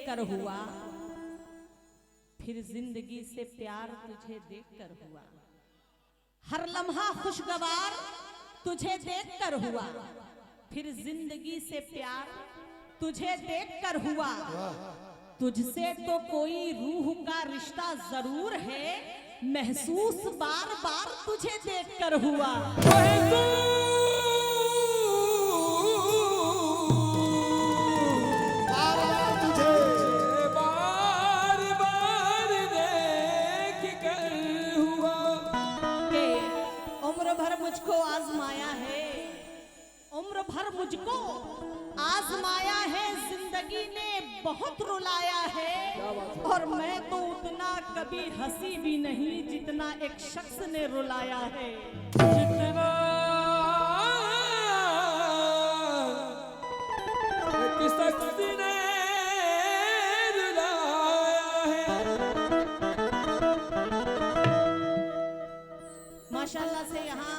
कर हुआ, फिर जिंदगी से प्यार तुझे देख कर हुआ। हर लम्हा खुशगवार तुझे देख कर हुआ, फिर जिंदगी से प्यार तुझे देख कर हुआ। तुझसे तो कोई रूह का रिश्ता जरूर है, महसूस बार बार तुझे देख कर हुआ। मुझको आजमाया है, उम्र भर मुझको आजमाया है, जिंदगी ने बहुत रुलाया है। और मैं तो उतना कभी हंसी भी नहीं जितना एक शख्स ने रुलाया है। जितना एक शख्स ने रुलाया है। माशाल्लाह से यहाँ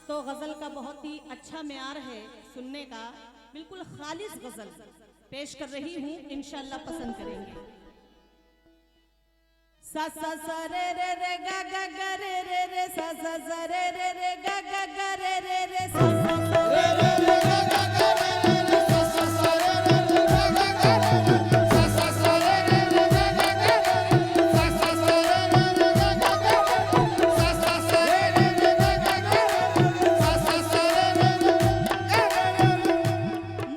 तो गजल का बहुत ही अच्छा म्यार है सुनने का, बिल्कुल खालिस गजल पेश कर रही हूँ, इंशाल्लाह पसंद करेंगे। सा सा सा रे रे रे गा गा गा रे रे रे सा सा सा रे रे रे गा गा गा रे रे रे सा सा सा रे रे रे गा गा गा रे रे रे सा सा सा रे रे रे गा गा गा रे रे सा सा सा रे रे रे गा गा गा रे रे सा सा सा रे रे रे गा गा गा रे रे सा सा सा रे रे रे गा गा गा रे रे सा सा सा रे रे रे।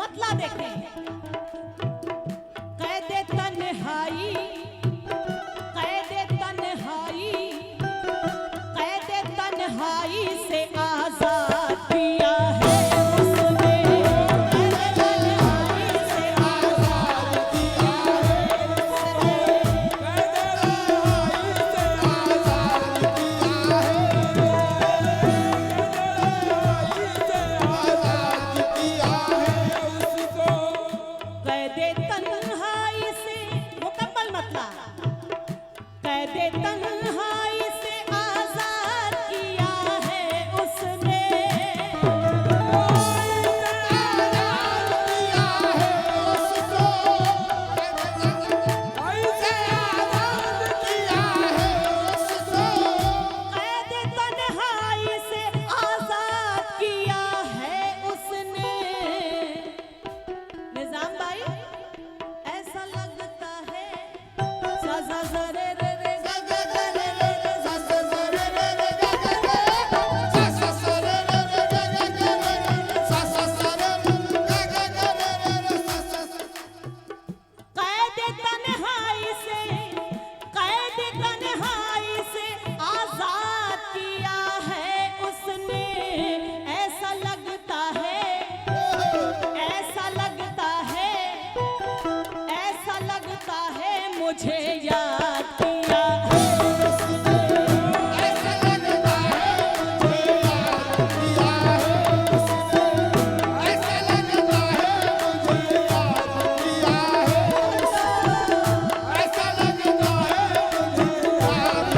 मतलब देखें, कैदे तन्हाई, कैदे तन्हाई, कैदे तन्हाई से आजाद किया है उसने। कैदे तन्हाई से आजाद किया है उसने। कैदे तन्हाई से आजाद किया है उसको। कैदे तन्हाई से मुकम्मल मतलब, कैदे तन्हाई से आजाद किया है उसने। कैदे तन्हाई से आजाद किया है उसने। निजाम भाई ऐसा लगता है सा सा सा रे रे रे गा गा गा रे रे रे सा सा सा रे रे रे गा गा गा सा सा सा रे रे रे गा गा गा रे रे सा सा सा रे रे गा गा गा रे रे सा सा सा। कैदे तन्हाई से, कैदे तन्हाई से आजाद किया है उसने। ऐसा लगता है, ऐसा लगता है, ऐसा लगता है मुझे याद किया है उसने। ऐसा लगता है मुझे याद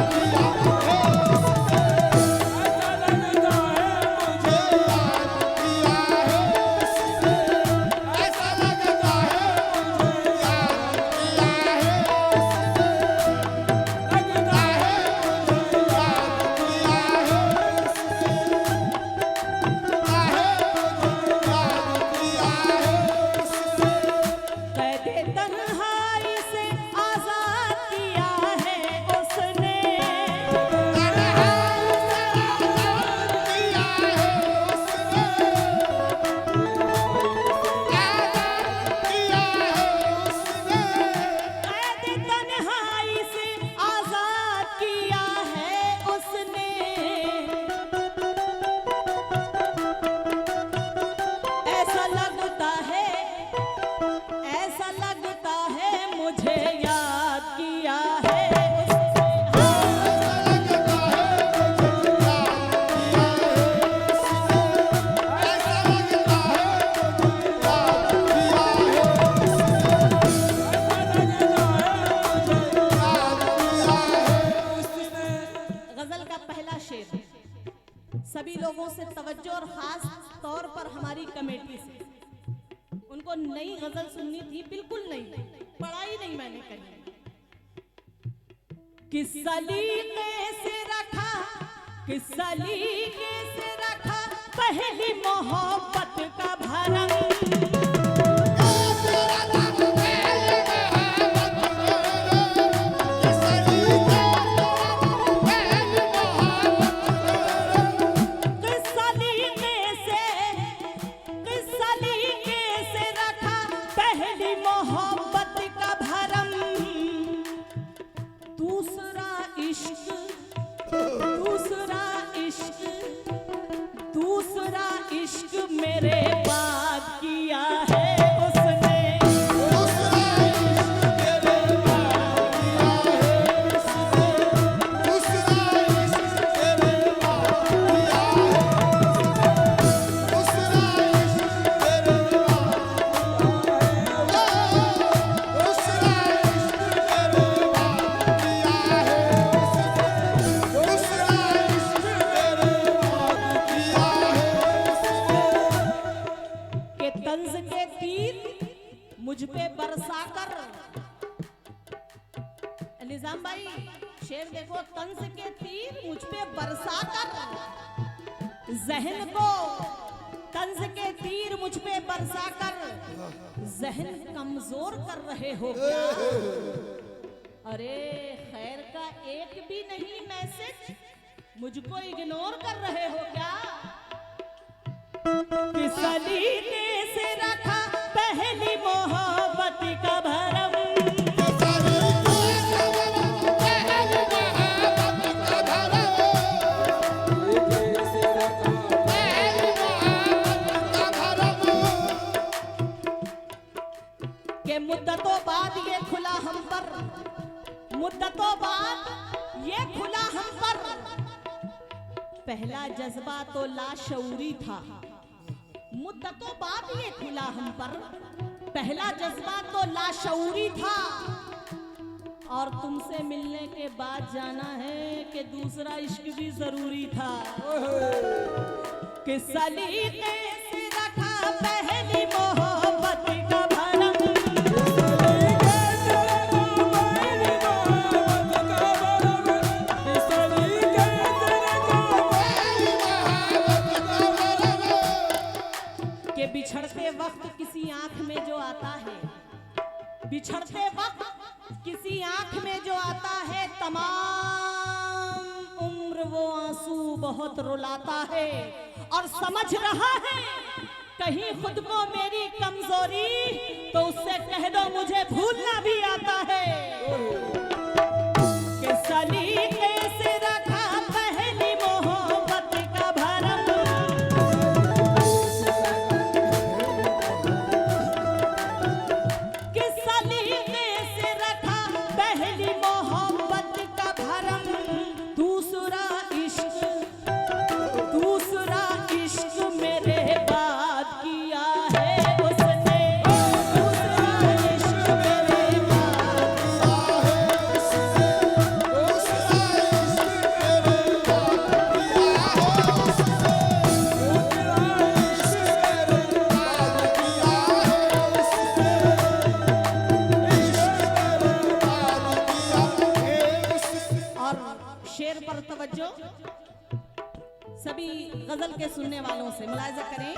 किया है उसने। ऐसा लगता है मुझे याद किया है उसने। ऐसा लगता है मुझे याद किया है उसने। ऐसा लगता है मुझे याद किया है उसने। ऐसा लगता है मुझे सभी लोगों से तवज्जो और खास तौर पर हमारी कमेटी से, उनको नई गजल सुननी थी, बिल्कुल नहीं, पढ़ा ही नहीं किस सलीके से रखा, किस सलीके से रखा पहली मोहब्बत का भरम। दूसरा इश्क मेरे बाद किया है उसने। तंज के तीर मुझ पे बरसा कर, निजाम भाई शेर देखो, तंज के तीर मुझ पे बरसा कर, जहन को तंज के तीर मुझ पे बरसा कर जहन कमजोर कर रहे हो क्या? अरे खैर का एक भी नहीं मैसेज, मुझको इग्नोर कर रहे हो क्या? किस सलीके से रखा पहली मोहब्बत का भरम। के मुद्दतों बाद ये खुला हम पर, मुद्दतों बाद ये खुला हम पर, पहला जज्बा तो लाशऊरी था। मुद्दतों बाद ये खुला हम पर, पहला जज्बा तो लाशऊरी था, और तुमसे मिलने के बाद जाना है कि दूसरा इश्क भी जरूरी था। किस सलीके से रखा पहली मोहब्बत का भरम। के बिछड़ते वक्त किसी आंख में जो आता है, बिछड़ते वक्त किसी आंख में जो आता है, तमाम उम्र वो आंसू बहुत रुलाता है। और समझ रहा है कहीं खुद को मेरी कमजोरी, तो उससे कह दो मुझे भूलना भी आता है। कि सलीके से रखा पहली मोहब्बत का भरम। सभी गजल के सुनने वालों से मुलाहिजा करें।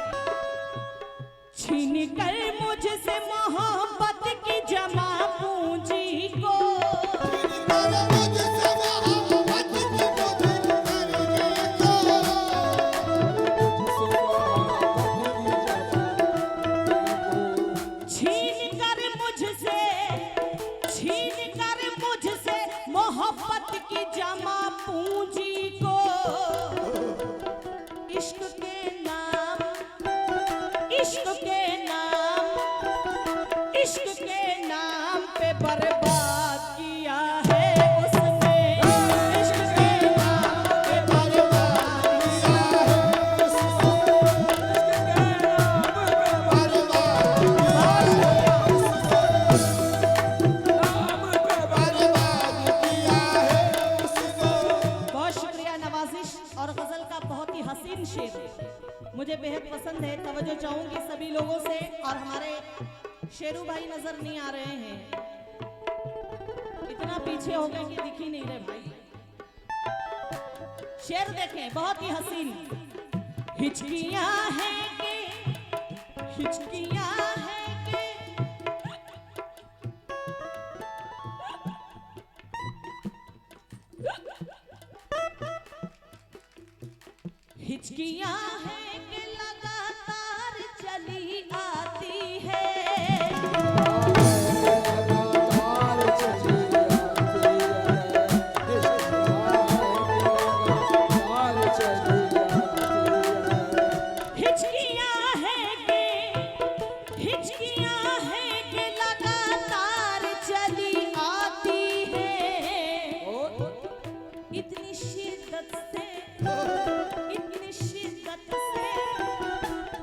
छीन कर मुझसे मोहब्बत की जमा पूंजी को, छीन कर मुझसे मोहब्बत की जमा पूंजी को, इश्क के नाम, इश्क के नाम, इश्क के नाम पे बर्बाद किया है उसने। इश्क के नाम पे बर्बाद किया है उसने। बहुत शुक्रिया नवाजिश और गजल का बहुत ही हसीन शेर मुझे बेहद पसंद है। तवज्जो चाहूंगी सभी लोगों से, और हमारे शेरू भाई नजर नहीं आ रहे हैं, इतना पीछे हो गए कि दिख ही नहीं रहे भाई। शेर देखें, बहुत ही हसीन। हिचकियां हैं के, हिचकियां हैं के, हिचकियां हैं कि लगातार चली आती है।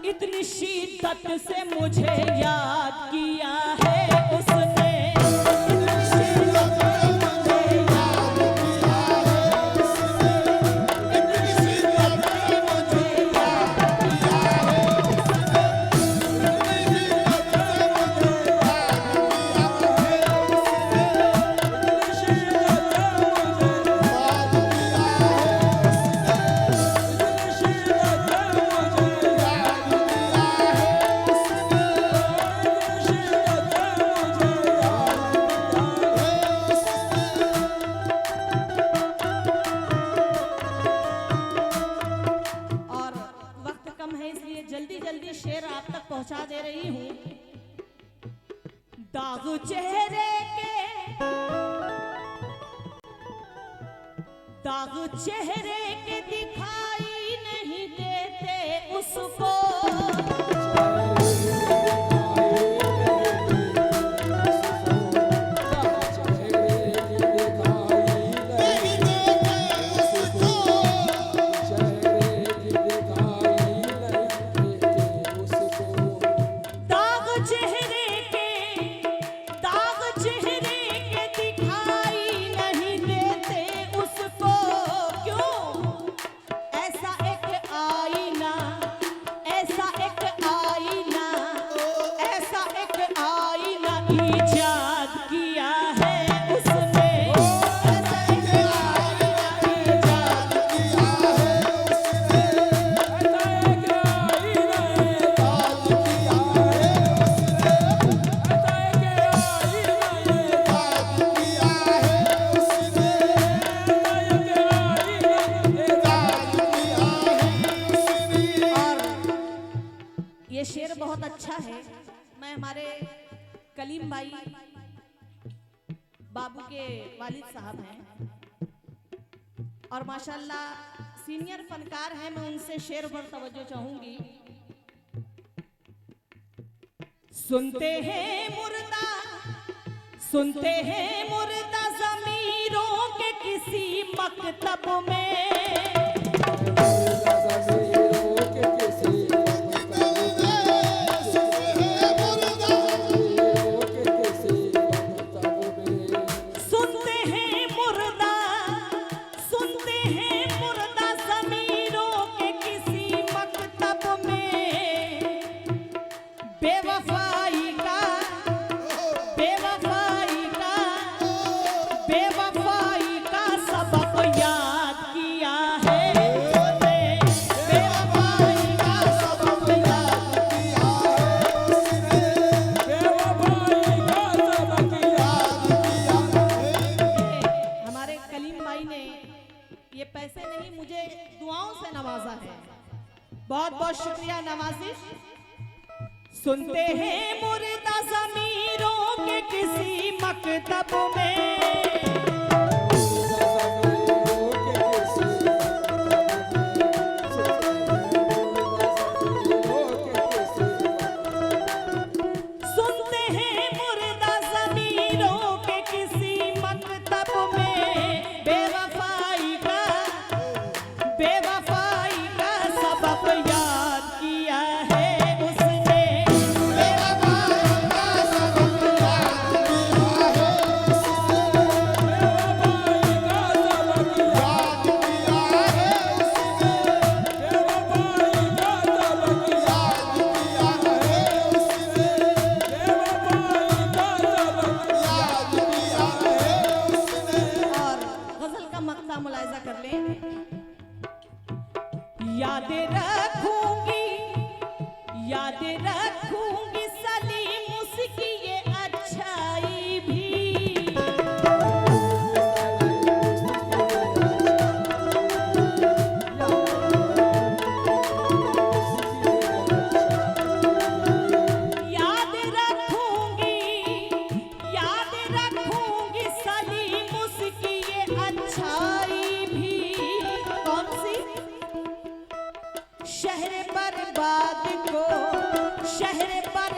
इतनी शिद्दत से मुझे याद किया है उसने, इतनी शिद्दत से मुझे याद किया है उसने, इतनी शिद्दत से मुझे याद किया है उसने, इतनी शिद्दत से मुझे याद किया है उसने, इतनी शिद्दत पहुंचा दे रही हूं। दाग चेहरे के, दाग चेहरे के दिखाई नहीं देते उसको, शेर बहुत अच्छा है। मैं हमारे कलीम भाई बाबू के वालिद साहब हैं और माशाल्लाह सीनियर फनकार हैं। मैं उनसे शेर पर तवज्जो चाहूंगी। सुनते हैं मुर्दा, सुनते हैं मुर्दा ज़मीरों के किसी मकतब में, बहुत बहुत शुक्रिया नवाजिश। सुनते हैं मुर्दा ज़मीरों के किसी मकतब में, सुनते हैं मुर्दा ज़मीरों के किसी मकतब में, बेवफाई का, बेवफाई का सबक याद किया है उसने, बेवफाई का सबक याद किया है उसने। थोड़ा मुलायजा कर लें। याद रखूंगी सलीम उसकी ये अच्छाई भी। शहर बर्बाद